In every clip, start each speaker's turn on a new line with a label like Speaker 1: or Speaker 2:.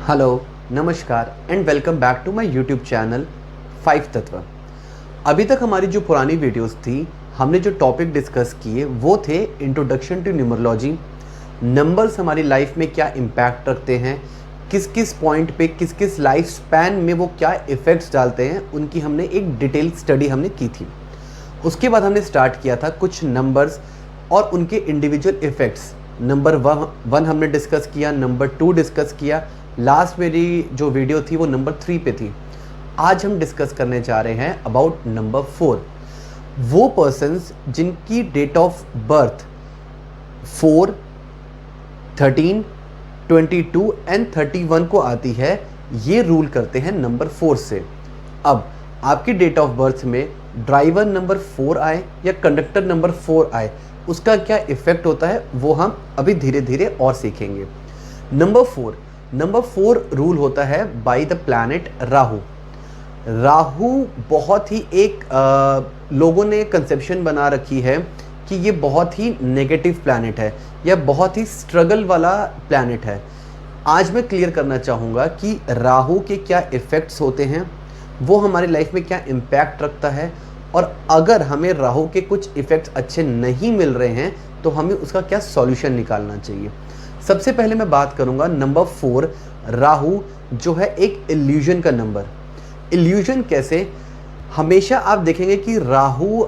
Speaker 1: Hello, नमस्कार and welcome back to my YouTube channel 5 तत्व। अभी तक हमारी जो पुरानी वीडियोस थी, हमने जो टॉपिक डिस्कस किए वो थे इंट्रोडक्शन टू न्यूमरोलॉजी। नंबर्स हमारी लाइफ में क्या इम्पैक्ट रखते हैं, किस किस पॉइंट पे, किस किस लाइफ स्पैन में वो क्या इफ़ेक्ट्स डालते हैं, उनकी हमने एक डिटेल स्टडी हमने की थी। उसके बाद हमने स्टार्ट किया था कुछ नंबर्स और उनके इंडिविजुअल इफ़ेक्ट्स। नंबर 1 हमने डिस्कस किया, नंबर 2 डिस्कस किया, लास्ट मेरी जो वीडियो थी वो नंबर 3 पे थी। आज हम डिस्कस करने जा रहे हैं अबाउट नंबर 4। वो पर्सन्स जिनकी डेट ऑफ बर्थ 4, 13, 22 एंड 31 को आती है, ये रूल करते हैं नंबर 4 से। अब आपकी डेट ऑफ बर्थ में ड्राइवर नंबर 4 आए या कंडक्टर नंबर 4 आए, उसका क्या इफ़ेक्ट होता है वो हम अभी धीरे धीरे और सीखेंगे। नंबर 4 रूल होता है by the planet Rahu. Rahu बहुत ही लोगों ने कंसेप्शन बना रखी है कि ये बहुत ही नेगेटिव प्लैनेट है या बहुत ही स्ट्रगल वाला प्लैनेट है। आज मैं क्लियर करना चाहूँगा कि राहु के क्या इफ़ेक्ट्स होते हैं, वो हमारी लाइफ में क्या इम्पैक्ट रखता है, और अगर हमें राहु के कुछ इफ़ेक्ट्स अच्छे नहीं मिल रहे हैं तो हमें उसका क्या सॉल्यूशन निकालना चाहिए। सबसे पहले मैं बात करूंगा नंबर 4। राहु जो है एक इल्यूजन का नंबर। इल्यूजन कैसे? हमेशा आप देखेंगे कि राहु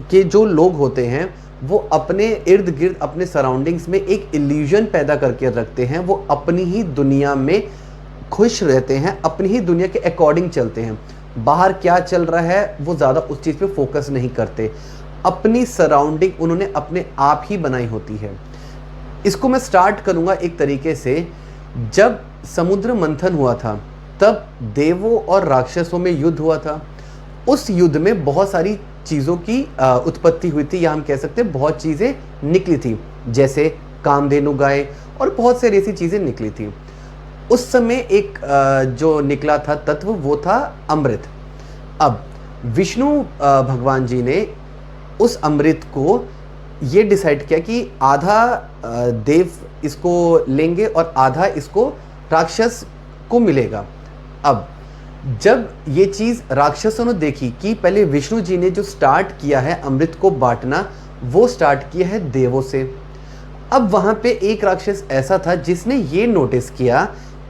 Speaker 1: के जो लोग होते हैं वो अपने इर्द गिर्द, अपने सराउंडिंग्स में एक इल्यूजन पैदा करके रखते हैं। वो अपनी ही दुनिया में खुश रहते हैं, अपनी ही दुनिया के अकॉर्डिंग चलते हैं। बाहर क्या चल रहा है वो ज़्यादा उस चीज़ पे फोकस नहीं करते। अपनी सराउंडिंग उन्होंने अपने आप ही बनाई होती है। इसको मैं स्टार्ट करूंगा एक तरीके से। जब समुद्र मंथन हुआ था तब देवों और राक्षसों में युद्ध हुआ था। उस युद्ध में बहुत सारी चीज़ों की उत्पत्ति हुई थी, या हम कह सकते हैं बहुत चीज़ें निकली थी, जैसे कामधेनु गाय और बहुत सारी ऐसी चीज़ें निकली थी। उस समय एक जो निकला था तत्व वो था अमृत। अब विष्णु भगवान जी ने उस अमृत को ये डिसाइड किया कि आधा देव इसको लेंगे और आधा इसको राक्षस को मिलेगा। अब जब ये चीज़ राक्षसों ने देखी कि पहले विष्णु जी ने जो स्टार्ट किया है अमृत को बांटना, वो स्टार्ट किया है देवों से। अब वहाँ पे एक राक्षस ऐसा था जिसने ये नोटिस किया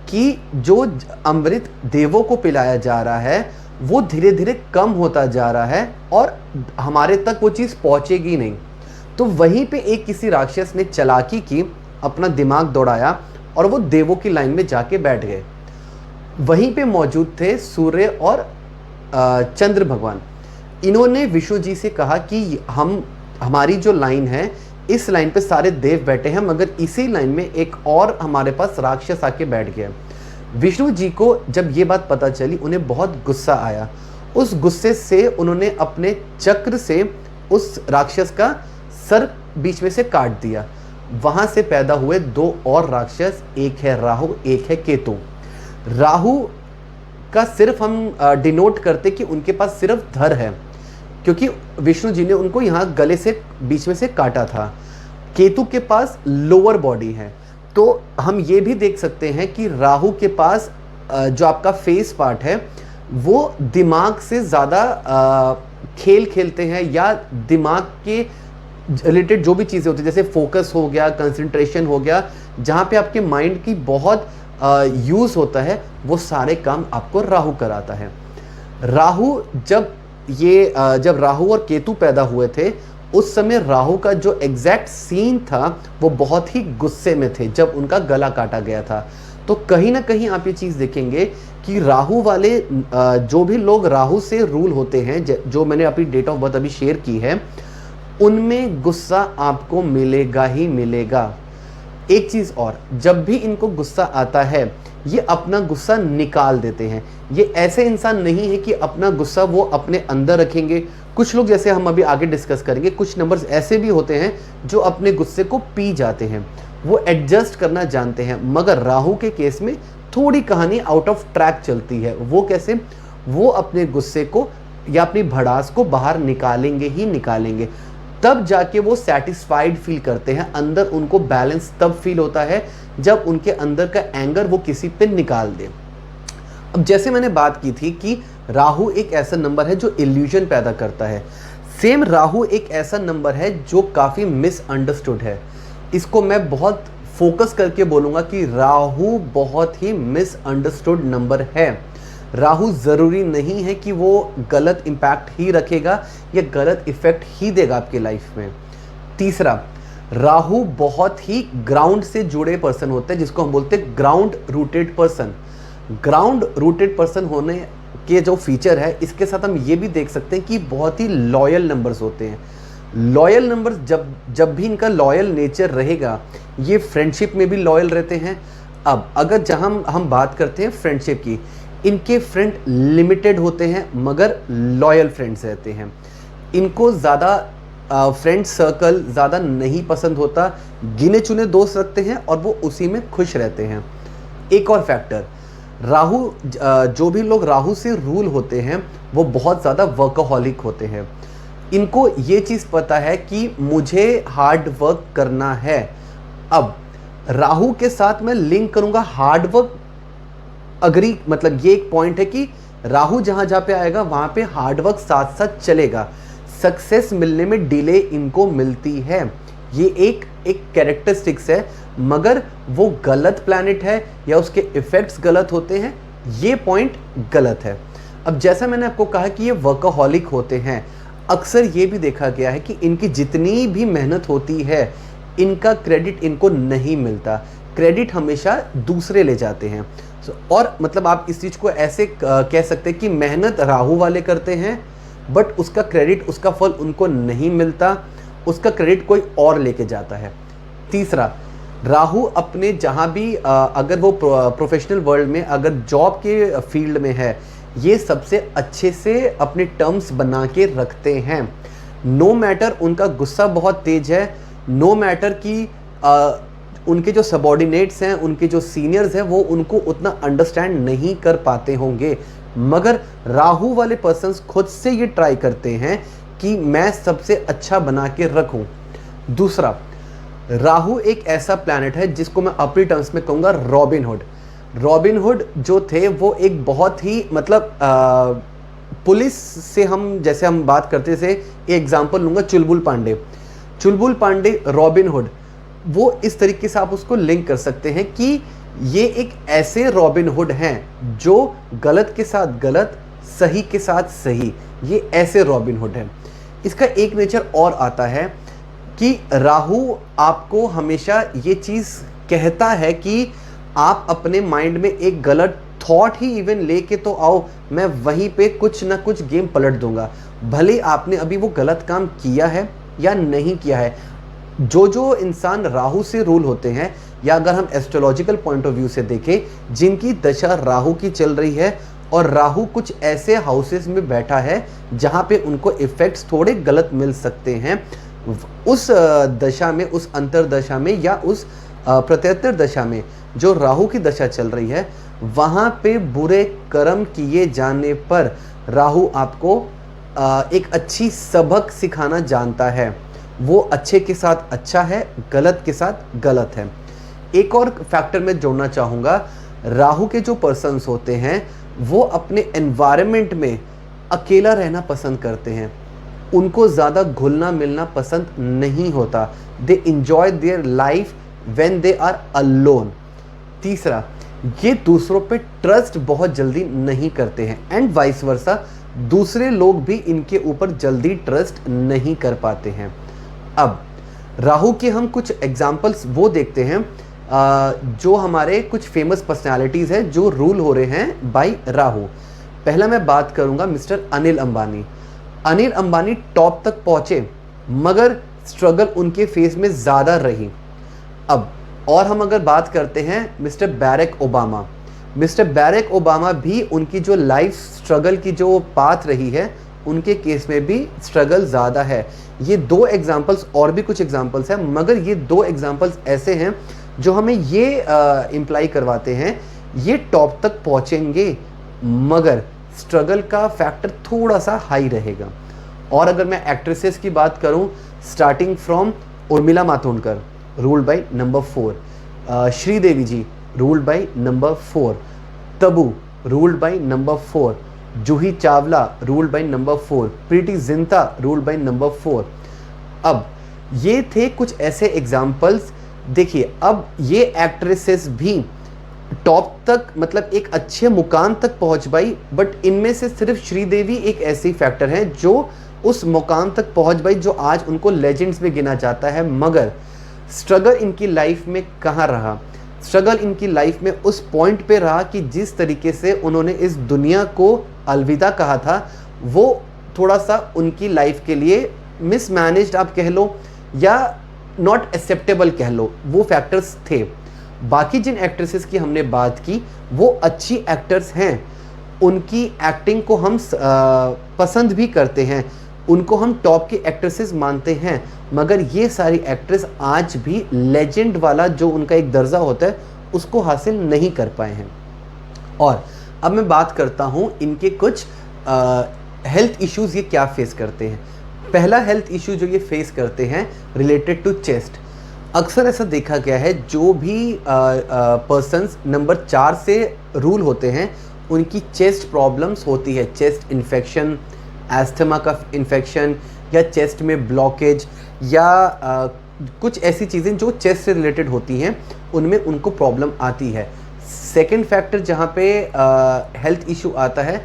Speaker 1: कि जो अमृत देवों को पिलाया जा रहा है वो धीरे धीरे कम होता जा रहा है और हमारे तक वो चीज़ पहुँचेगी नहीं। तो वहीं पे एक किसी राक्षस ने चालाकी की, अपना दिमाग दौड़ाया और वो देवों की लाइन में जाके बैठ गए। वहीं पे मौजूद थे सूर्य और चंद्र भगवान। इन्होंने विष्णु जी से कहा कि हमारी जो लाइन है, इस लाइन पे सारे देव बैठे हैं, मगर इसी लाइन में एक और हमारे पास राक्षस आके बैठ गया। विष्णु जी को जब ये बात पता चली, उन्हें बहुत गुस्सा आया। उस गुस्से से उन्होंने अपने चक्र से उस राक्षस का सर बीच में से काट दिया। वहां से पैदा हुए 2 और राक्षस, एक है राहु, एक है केतु। राहु का सिर्फ हम डिनोट करते कि उनके पास सिर्फ धड़ है, क्योंकि विष्णु जी ने उनको यहाँ गले से बीच में से काटा था। केतु के पास लोअर बॉडी है। तो हम ये भी देख सकते हैं कि राहु के पास जो आपका फेस पार्ट है वो दिमाग से ज़्यादा खेल खेलते हैं, या दिमाग के रिलेटेड जो भी चीज़ें होती हैं, जैसे फोकस हो गया, कंसंट्रेशन हो गया, जहाँ पे आपके माइंड की बहुत यूज़ होता है, वो सारे काम आपको राहु कराता है। राहु जब राहु और केतु पैदा हुए थे, उस समय राहु का जो एग्जैक्ट सीन था वो बहुत ही गुस्से में थे जब उनका गला काटा गया था। तो कहीं ना कहीं आप ये चीज़ देखेंगे कि राहु वाले जो भी लोग राहु से रूल होते हैं, जो मैंने अपनी डेट ऑफ बर्थ अभी शेयर की है, उनमें गुस्सा आपको मिलेगा ही मिलेगा। एक चीज़ और, जब भी इनको गुस्सा आता है ये अपना गुस्सा निकाल देते हैं। ये ऐसे इंसान नहीं है कि अपना गुस्सा वो अपने अंदर रखेंगे। कुछ लोग, जैसे हम अभी आगे डिस्कस करेंगे, कुछ नंबर्स ऐसे भी होते हैं जो अपने गुस्से को पी जाते हैं, वो एडजस्ट करना जानते हैं। मगर राहु के केस में थोड़ी कहानी आउट ऑफ ट्रैक चलती है। वो कैसे? वो अपने गुस्से को या अपनी भड़ास को बाहर निकालेंगे ही निकालेंगे। तब जाके वो सेटिस्फाइड फील करते हैं, अंदर उनको बैलेंस तब फील होता है जब उनके अंदर का एंगर वो किसी पे निकाल दे। अब जैसे मैंने बात की थी कि राहु एक ऐसा नंबर है जो इल्यूजन पैदा करता है, सेम राहु एक ऐसा नंबर है जो काफ़ी मिसअंडरस्टूड है। इसको मैं बहुत फोकस करके बोलूँगा कि राहु बहुत ही मिसअंडरस्टूड नंबर है। राहु ज़रूरी नहीं है कि वो गलत इम्पैक्ट ही रखेगा या गलत इफ़ेक्ट ही देगा आपके लाइफ में। तीसरा, राहु बहुत ही ग्राउंड से जुड़े पर्सन होते हैं, जिसको हम बोलते हैं ground rooted person. Ground rooted person होने के जो फीचर है, इसके साथ हम ये भी देख सकते हैं कि बहुत ही लॉयल नंबर्स होते हैं। लॉयल नंबर्स जब भी इनका लॉयल नेचर रहेगा, ये फ्रेंडशिप में भी लॉयल रहते हैं। अब अगर जहाँ हम बात करते हैं फ्रेंडशिप की, इनके फ्रेंड लिमिटेड होते हैं मगर लॉयल फ्रेंड्स रहते हैं। इनको ज़्यादा फ्रेंड सर्कल ज़्यादा नहीं पसंद होता, गिने चुने दोस्त रखते हैं और वो उसी में खुश रहते हैं। एक और फैक्टर, राहु जो भी लोग राहु से रूल होते हैं वो बहुत ज़्यादा वर्कaholic होते हैं। इनको ये चीज़ पता है कि मुझे हार्ड वर्क करना है। अब राहु के साथ मैं लिंक करूँगा हार्ड वर्क, अग्री, मतलब ये एक पॉइंट है कि राहु जहाँ जहाँ पे आएगा वहाँ पे हार्ड वर्क साथ साथ चलेगा। सक्सेस मिलने में डिले इनको मिलती है, ये एक कैरेक्टरिस्टिक्स है, मगर वो गलत प्लैनेट है या उसके इफ़ेक्ट्स गलत होते हैं, ये पॉइंट गलत है। अब जैसा मैंने आपको कहा कि ये वर्कaholic होते हैं, अक्सर ये भी देखा गया है कि इनकी जितनी भी मेहनत होती है, इनका क्रेडिट इनको नहीं मिलता, क्रेडिट हमेशा दूसरे ले जाते हैं। और मतलब आप इस चीज़ को ऐसे कह सकते हैं कि मेहनत राहु वाले करते हैं बट उसका क्रेडिट, उसका फल उनको नहीं मिलता, उसका क्रेडिट कोई और लेके जाता है। तीसरा, राहु अपने जहाँ भी अगर वो प्रोफेशनल वर्ल्ड में, अगर जॉब के फील्ड में है, ये सबसे अच्छे से अपने टर्म्स बना के रखते हैं। नो मैटर उनका गुस्सा बहुत तेज है, नो मैटर कि उनके जो सबॉर्डिनेट्स हैं, उनके जो सीनियर्स हैं, वो उनको उतना अंडरस्टैंड नहीं कर पाते होंगे, मगर राहु वाले पर्सन्स खुद से ये ट्राई करते हैं कि मैं सबसे अच्छा बना के रखूं। दूसरा, राहु एक ऐसा प्लैनेट है जिसको मैं अपनी टर्म्स में कहूँगा रॉबिनहुड। रॉबिनहुड जो थे वो एक बहुत ही मतलब पुलिस से हम जैसे हम बात करते थे, एग्जाम्पल लूँगा चुलबुल पांडे। चुलबुल पांडे रॉबिनहुड, वो इस तरीके से आप उसको लिंक कर सकते हैं कि ये एक ऐसे रॉबिनहुड हैं जो गलत के साथ गलत, सही के साथ सही, ये ऐसे रॉबिनहुड हैं। इसका एक नेचर और आता है कि राहु आपको हमेशा ये चीज़ कहता है कि आप अपने माइंड में एक गलत थॉट ही इवन लेके तो आओ, मैं वहीं पे कुछ ना कुछ गेम पलट दूंगा, भले आपने अभी वो गलत काम किया है या नहीं किया है। जो इंसान राहु से रूल होते हैं, या अगर हम एस्ट्रोलॉजिकल पॉइंट ऑफ व्यू से देखें, जिनकी दशा राहु की चल रही है और राहु कुछ ऐसे हाउसेस में बैठा है जहाँ पे उनको इफ़ेक्ट्स थोड़े गलत मिल सकते हैं, उस दशा में, उस अंतरदशा में या उस प्रत्यंतर दशा में जो राहु की दशा चल रही है, वहाँ पे बुरे कर्म किए जाने पर राहु आपको एक अच्छी सबक सिखाना जानता है। वो अच्छे के साथ अच्छा है, गलत के साथ गलत है। एक और फैक्टर मैं जोड़ना चाहूँगा, राहु के जो पर्सन्स होते हैं वो अपने एनवायरनमेंट में अकेला रहना पसंद करते हैं, उनको ज़्यादा घुलना मिलना पसंद नहीं होता। They enjoy their life when they are alone. तीसरा, ये दूसरों पे ट्रस्ट बहुत जल्दी नहीं करते हैं, एंड वाइस वर्सा, दूसरे लोग भी इनके ऊपर जल्दी ट्रस्ट नहीं कर पाते हैं। अब राहु के हम कुछ एग्जाम्पल्स वो देखते हैं जो हमारे कुछ फेमस पर्सनालिटीज़ हैं जो रूल हो रहे हैं बाय राहु। पहला मैं बात करूंगा मिस्टर अनिल अंबानी। अनिल अंबानी टॉप तक पहुंचे मगर स्ट्रगल उनके फेस में ज़्यादा रही। अब और हम अगर बात करते हैं mister Barack Obama, mister Barack Obama भी उनकी जो लाइफ स्ट्रगल की जो पाथ रही है, उनके केस में भी स्ट्रगल ज़्यादा है। ये दो एग्जाम्पल्स, और भी कुछ एग्जाम्पल्स हैं, मगर ये दो एग्जाम्पल्स ऐसे हैं जो हमें ये इम्प्लाई करवाते हैं ये टॉप तक पहुँचेंगे मगर स्ट्रगल का फैक्टर थोड़ा सा हाई रहेगा। और अगर मैं एक्ट्रेसेस की बात करूं, starting from Urmila Matondkar ruled by number 4, Sridevi ji ruled by number 4, Tabu ruled by number 4, Juhi Chawla ruled by number 4, Preity Zinta ruled by number 4। अब ये थे कुछ ऐसे एग्जाम्पल्स। देखिए अब ये एक्ट्रेसेस भी टॉप तक मतलब एक अच्छे मुकाम तक पहुंच पाई, बट इनमें से सिर्फ श्रीदेवी एक ऐसी फैक्टर है जो उस मुकाम तक पहुंच पाई जो आज उनको लेजेंड्स में गिना जाता है। मगर स्ट्रगल इनकी लाइफ में कहाँ रहा? स्ट्रगल इनकी लाइफ में उस पॉइंट पे रहा कि जिस तरीके से उन्होंने इस दुनिया को अलविदा कहा था, वो थोड़ा सा उनकी लाइफ के लिए मिसमैनेज्ड आप कह लो या नॉट एक्सेप्टेबल कह लो, वो फैक्टर्स थे। बाकी जिन एक्ट्रेसेस की हमने बात की वो अच्छी एक्टर्स हैं, उनकी एक्टिंग को हम पसंद भी करते हैं, उनको हम टॉप की एक्ट्रेसेस मानते हैं, मगर ये सारी एक्ट्रेस आज भी लेजेंड वाला जो उनका एक दर्जा होता है उसको हासिल नहीं कर पाए हैं। और अब मैं बात करता हूँ इनके कुछ हेल्थ इश्यूज़ ये क्या फेस करते हैं। पहला हेल्थ इश्यू जो ये फेस करते हैं रिलेटेड टू चेस्ट। अक्सर ऐसा देखा गया है जो भी पर्सन्स नंबर 4 से रूल होते हैं उनकी चेस्ट प्रॉब्लम्स होती है, चेस्ट इन्फेक्शन, एस्थमा का इन्फेक्शन या चेस्ट में ब्लॉकेज या कुछ ऐसी चीज़ें जो चेस्ट से रिलेटेड होती हैं उनमें उनको प्रॉब्लम आती है। सेकंड फैक्टर जहाँ पे हेल्थ इशू आता है,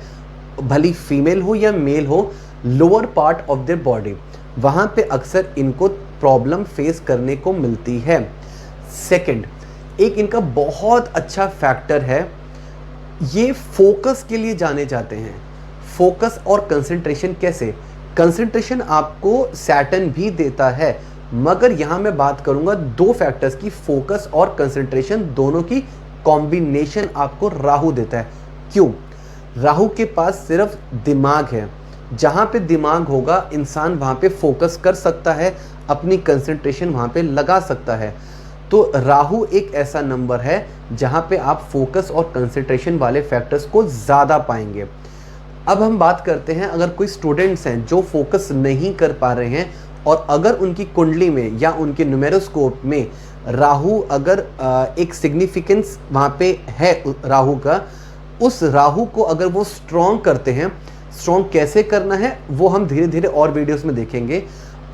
Speaker 1: भली फीमेल हो या मेल हो, lower part of their body, वहाँ पे अक्सर इनको प्रॉब्लम फेस करने को मिलती है। सेकंड, एक इनका बहुत अच्छा फैक्टर है, ये फोकस के लिए जाने जाते हैं। फोकस और कंसंट्रेशन कैसे? कंसंट्रेशन आपको सैटर्न भी देता है, मगर यहाँ मैं बात करूँगा दो फैक्टर्स की, फोकस और कंसंट्रेशन दोनों की कॉम्बिनेशन आपको राहु देता है। क्यों? राहु के पास सिर्फ दिमाग है, जहाँ पे दिमाग होगा इंसान वहाँ पे फोकस कर सकता है, अपनी कंसंट्रेशन वहाँ पे लगा सकता है। तो राहु एक ऐसा नंबर है जहाँ पे आप फोकस और कंसंट्रेशन वाले फैक्टर्स को ज़्यादा पाएंगे। अब हम बात करते हैं अगर कोई स्टूडेंट्स हैं जो फोकस नहीं कर पा रहे हैं और अगर उनकी कुंडली में या उनके न्यूमेरोस्कोप में राहु अगर एक सिग्निफिकेंस वहाँ पे है राहु का, उस राहु को अगर वो स्ट्रॉन्ग करते हैं, स्ट्रॉन्ग कैसे करना है वो हम धीरे धीरे और वीडियोस में देखेंगे।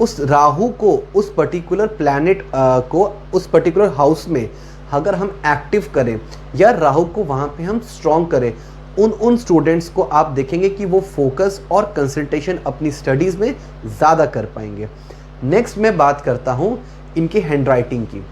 Speaker 1: उस राहु को, उस पर्टिकुलर प्लैनेट को उस पर्टिकुलर हाउस में अगर हम एक्टिव करें या राहु को वहाँ पे हम स्ट्रॉन्ग करें, उन स्टूडेंट्स को आप देखेंगे कि वो फोकस और कंसंट्रेशन अपनी स्टडीज़ में ज़्यादा कर पाएंगे। नेक्स्ट मैं बात करता हूँ इनकी हैंडराइटिंग की।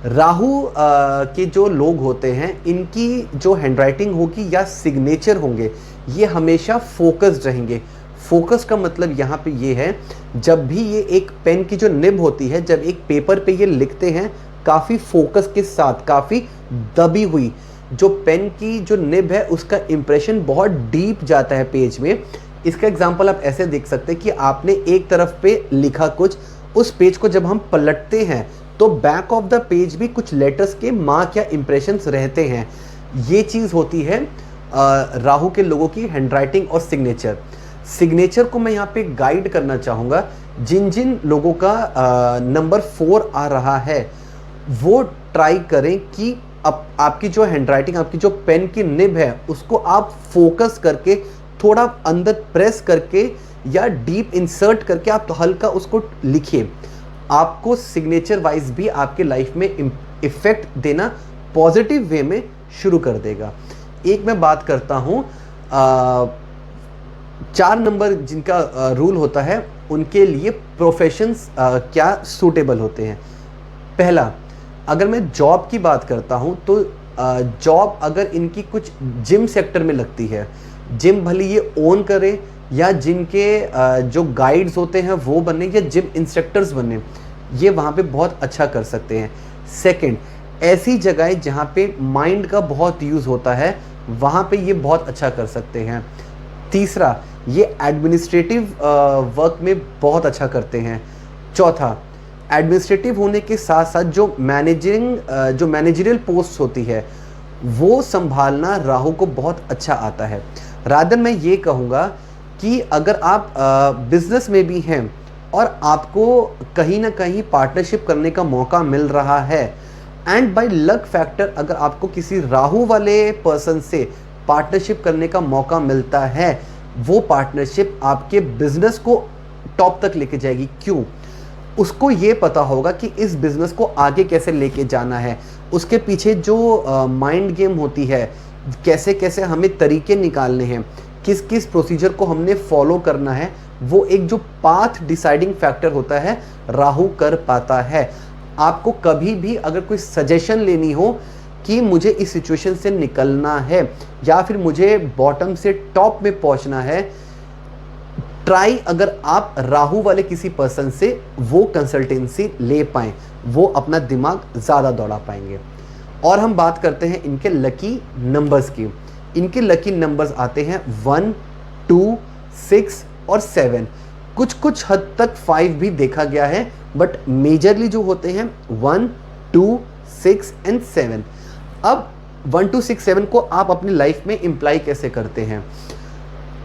Speaker 1: राहु के जो लोग होते हैं इनकी जो हैंडराइटिंग होगी या सिग्नेचर होंगे ये हमेशा फोकस्ड रहेंगे। फोकस का मतलब यहाँ पे ये है, जब भी ये एक पेन की जो निब होती है, जब एक पेपर पे ये लिखते हैं काफ़ी फोकस के साथ, काफ़ी दबी हुई जो पेन की जो निब है उसका इम्प्रेशन बहुत डीप जाता है पेज में। इसका एग्जांपल आप ऐसे देख सकते हैं कि आपने एक तरफ पे लिखा कुछ, उस पेज को जब हम पलटते हैं तो बैक ऑफ द पेज भी कुछ लेटर्स के मार्क या इम्प्रेशंस रहते हैं। ये चीज़ होती है राहु के लोगों की हैंडराइटिंग और सिग्नेचर। सिग्नेचर को मैं यहाँ पे गाइड करना चाहूँगा, जिन जिन लोगों का नंबर 4 आ रहा है वो ट्राई करें कि आपकी जो हैंडराइटिंग, आपकी जो पेन की निब है उसको आप फोकस करके थोड़ा अंदर प्रेस करके या डीप इंसर्ट करके आप तो हल्का उसको लिखिए। आपको सिग्नेचर वाइज भी आपके लाइफ में इफेक्ट देना पॉजिटिव वे में शुरू कर देगा। एक मैं बात करता हूँ 4 नंबर जिनका रूल होता है उनके लिए प्रोफेशंस क्या सूटेबल होते हैं। पहला, अगर मैं जॉब की बात करता हूँ तो जॉब अगर इनकी कुछ जिम सेक्टर में लगती है, जिम भले ये ओन करें या जिनके जो गाइड्स होते हैं वो बने या जिम इंस्ट्रक्टर्स बने, ये वहाँ पे बहुत अच्छा कर सकते हैं। सेकंड, ऐसी जगह जहाँ पे माइंड का बहुत यूज़ होता है वहाँ पे ये बहुत अच्छा कर सकते हैं। तीसरा, ये एडमिनिस्ट्रेटिव वर्क में बहुत अच्छा करते हैं। चौथा, एडमिनिस्ट्रेटिव होने के साथ साथ जो मैनेजरियल पोस्ट होती है वो संभालना राहु को बहुत अच्छा आता है। रादर मैं ये कहूँगा कि अगर आप बिजनेस में भी हैं और आपको कहीं ना कहीं पार्टनरशिप करने का मौका मिल रहा है। एंड बाय लक फैक्टर अगर आपको किसी राहु वाले पर्सन से पार्टनरशिप करने का मौका मिलता है, वो पार्टनरशिप आपके बिजनेस को टॉप तक लेके जाएगी। क्यों? उसको ये पता होगा कि इस बिजनेस को आगे कैसे लेके जाना है, उसके पीछे जो माइंड गेम होती है, कैसे कैसे हमें तरीके निकालने हैं, किस किस प्रोसीजर को हमने फॉलो करना है, वो एक जो पाथ डिसाइडिंग फैक्टर होता है राहु कर पाता है। आपको कभी भी अगर कोई सजेशन लेनी हो कि मुझे इस सिचुएशन से निकलना है या फिर मुझे बॉटम से टॉप में पहुंचना है, ट्राई अगर आप राहु वाले किसी पर्सन से वो कंसल्टेंसी ले पाएं, वो अपना दिमाग ज़्यादा दौड़ा पाएंगे। और हम बात करते हैं इनके लकी नंबर्स की। इनके लकी नंबर्स आते हैं 1, 2, 6 और 7। कुछ कुछ हद तक 5 भी देखा गया है, बट मेजरली जो होते हैं 1, 2, 6 एंड 7। अब 1, 2, 6, 7 को आप अपनी लाइफ में इम्प्लाई कैसे करते हैं?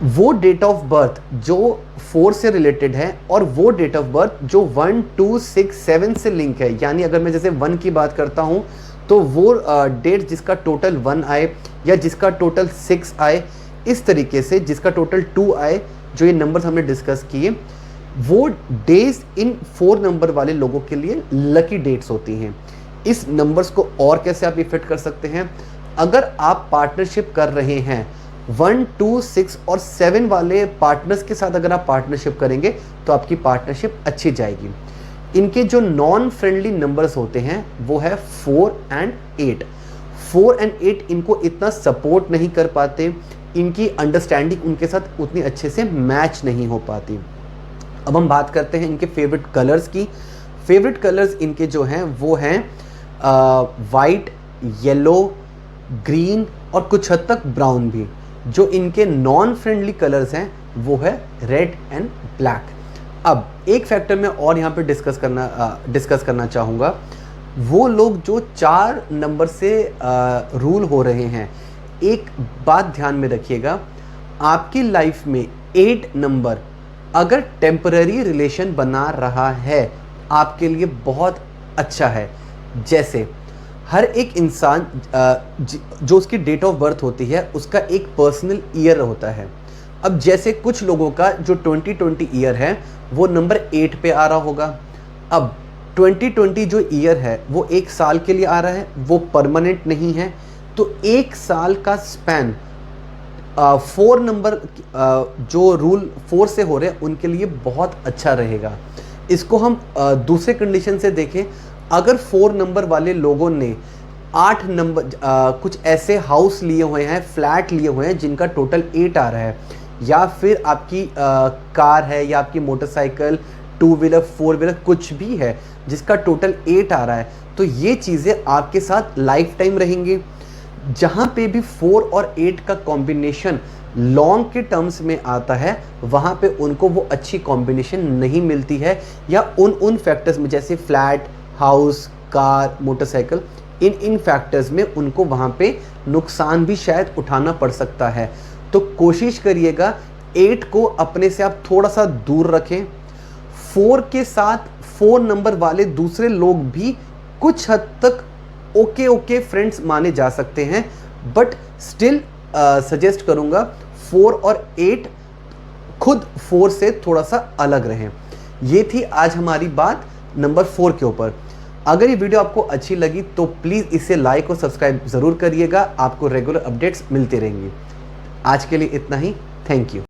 Speaker 1: वो डेट ऑफ बर्थ जो 4 से रिलेटेड है और वो डेट ऑफ बर्थ जो 1, 2, 6, 7 से लिंक है। यानी अगर मैं जैसे 1 की बात करता हूँ तो वो डेट जिसका टोटल 1 आए या जिसका टोटल 6 आए, इस तरीके से जिसका टोटल 2 आए, जो ये नंबर्स हमने डिस्कस किए, वो डेज इन 4 नंबर वाले लोगों के लिए लकी डेट्स होती हैं। इस नंबर्स को और कैसे आप इफेक्ट कर सकते हैं? अगर आप पार्टनरशिप कर रहे हैं 1, 2, 6 और 7 वाले पार्टनर्स के साथ अगर आप पार्टनरशिप करेंगे तो आपकी पार्टनरशिप अच्छी जाएगी। इनके जो नॉन फ्रेंडली नंबर्स होते हैं वो है 4 एंड 8। 4 एंड 8 इनको इतना सपोर्ट नहीं कर पाते, इनकी अंडरस्टैंडिंग उनके साथ उतनी अच्छे से मैच नहीं हो पाती। अब हम बात करते हैं इनके फेवरेट कलर्स की। फेवरेट कलर्स इनके जो हैं वो हैं वाइट, येलो, ग्रीन और कुछ हद तक ब्राउन भी। जो इनके नॉन फ्रेंडली कलर्स हैं वो है रेड एंड ब्लैक। अब एक फैक्टर मैं और यहाँ पे डिस्कस करना चाहूँगा। वो लोग जो 4 नंबर से रूल हो रहे हैं, एक बात ध्यान में रखिएगा, आपकी लाइफ में 8 नंबर अगर टेम्पररी रिलेशन बना रहा है आपके लिए बहुत अच्छा है। जैसे हर एक इंसान जो उसकी डेट ऑफ बर्थ होती है उसका एक पर्सनल ईयर होता है। अब जैसे कुछ लोगों का जो 2020 ईयर है वो नंबर 8 पे आ रहा होगा। अब 2020 जो ईयर है वो 1 साल के लिए आ रहा है, वो परमानेंट नहीं है। तो 1 साल का स्पैन 4 नंबर जो रूल 4 से हो रहे हैं उनके लिए बहुत अच्छा रहेगा। इसको हम दूसरे कंडीशन से देखें, अगर 4 नंबर वाले लोगों ने 8 नंबर कुछ ऐसे हाउस लिए हुए हैं, फ्लैट लिए हुए हैं जिनका टोटल 8 आ रहा है, या फिर आपकी कार है या आपकी मोटरसाइकिल, 2 व्हीलर, 4 व्हीलर कुछ भी है जिसका टोटल 8 आ रहा है, तो ये चीज़ें आपके साथ लाइफ टाइम रहेंगी। जहाँ पे भी 4 और 8 का कॉम्बिनेशन लॉन्ग के टर्म्स में आता है वहाँ पे उनको वो अच्छी कॉम्बिनेशन नहीं मिलती है, या उन फैक्टर्स में जैसे फ्लैट, हाउस, कार, मोटरसाइकिल, इन फैक्टर्स में उनको वहाँ पे नुकसान भी शायद उठाना पड़ सकता है। तो कोशिश करिएगा 8 को अपने से आप थोड़ा सा दूर रखें। 4 के साथ 4 नंबर वाले दूसरे लोग भी कुछ हद तक ओके फ्रेंड्स माने जा सकते हैं, बट स्टिल सजेस्ट करूंगा 4 और 8 खुद 4 से थोड़ा सा अलग रहें। ये थी आज हमारी बात नंबर 4 के ऊपर। अगर ये वीडियो आपको अच्छी लगी तो प्लीज़ इसे लाइक और सब्सक्राइब ज़रूर करिएगा, आपको रेगुलर अपडेट्स मिलते रहेंगी। आज के लिए इतना ही, थैंक यू।